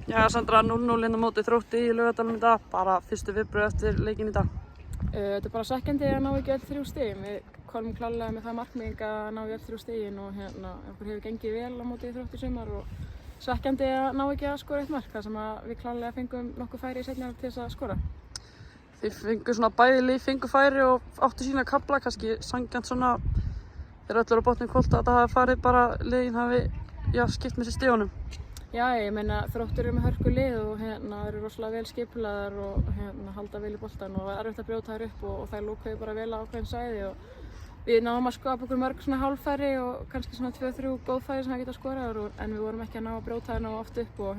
Já, Sandra, 0-0 inn á móti Þrótti í Laugardalnum í dag, bara fyrstu viðbrögð eftir leikinn í dag. Þetta er bara svekkjandi að ná ekki öll 3 stigin. Við komum klárlega með það markmið að ná í öll 3 stigin og okkur hefur gengið vel á móti Þrótti í sumar og svekkjandi að ná ekki að skora eitt mark, þar sem við klárlega fengum nokkuð færi í seinni hálfleik til þess að skora. Þið fengu svona bæði lið fengu færi og áttu sína kafla, kannski sanngjarnt svona þegar öll eru á botni hvolft að þetta hafi farið bara liðin hafi skipt með sér stigunum. Já, ég meina Þróttur eru með hörku lið og eru rosalega vel skipulagðar og halda vel í boltan og er erfitt að brjóta þær upp og þær lúkuðu bara vel á ákveðin svæði og við náðum að skapa okkur mörg svona hálffæri og kannski svona 2-3 góð færi sem það geta skorað en við vorum ekki að ná að brjóta þær ná oft upp og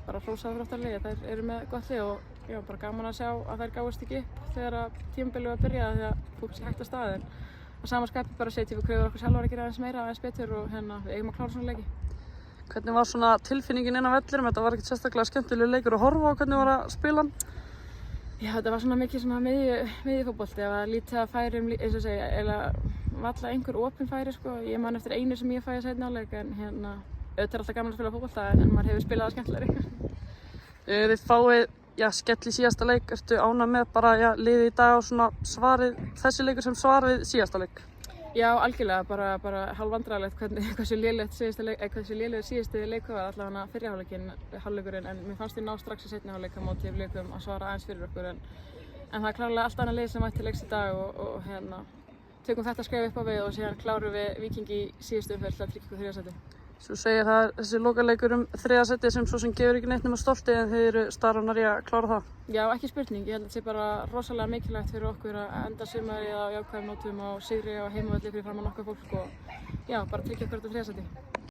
bara hrósaði Þróttarliði. Þær eru með gott lið og já, bara gaman að sjá að þær gáist ekki upp þegar tímabilið var að byrja því að fólk sé hægt að staða en á sama skapi bara setjum við kröfur okkur sjálfar að gera aðeins meira, aðeins betur og við eigum að klára svona leiki. Hvernig var svona tilfinningin inn á vellinum? Þetta var ekkert sérstaklega skemmtilegur leikur að horfa á, hvernig var að spila hann? Já, þetta var svona mikið svona miðjufótbolti, það var lítið að færum, eins og segja, eða valla einhver opin færi sko. Ég man eftir einu sem ég fæði að seinni hálfleik en auðvitað er alltaf gaman að spila fótbolta en maður hefur spilað það skemmtilegri. Þið fáið skell í síðasta leik, ertu ánægð með bara liðið í dag og svona svarið, þessi leikur sem svar við síðasta leik? Já, algjörlega, bara hálfvandræðalegt hversu lélegur síðasti leikur var allavega fyrri hálfleikurinn en mér fannst ég ná strax í seinni hálfleik á móti Blikum að svara aðeins fyrir okkur en það er klárlega allt annað lið sem mætti leiks í dag og tökum þetta skref upp á við og síðan klárum við Víking í síðustu umferð til að tryggja okkur 3. sæti. Svo segir það þessi lokaleikur 3. sæti sem svo sem gefur ekki neitt nema stolti en þið eru staðránar í að klára það? Já, ekki spurning. Ég held að þetta sé bara rosalega mikilvægt fyrir okkur að enda sumarið á jákvæðum nótum á sigri á heimavelli fyrir framan okkar fólk og já, bara tryggja okkur þetta 3. sæti.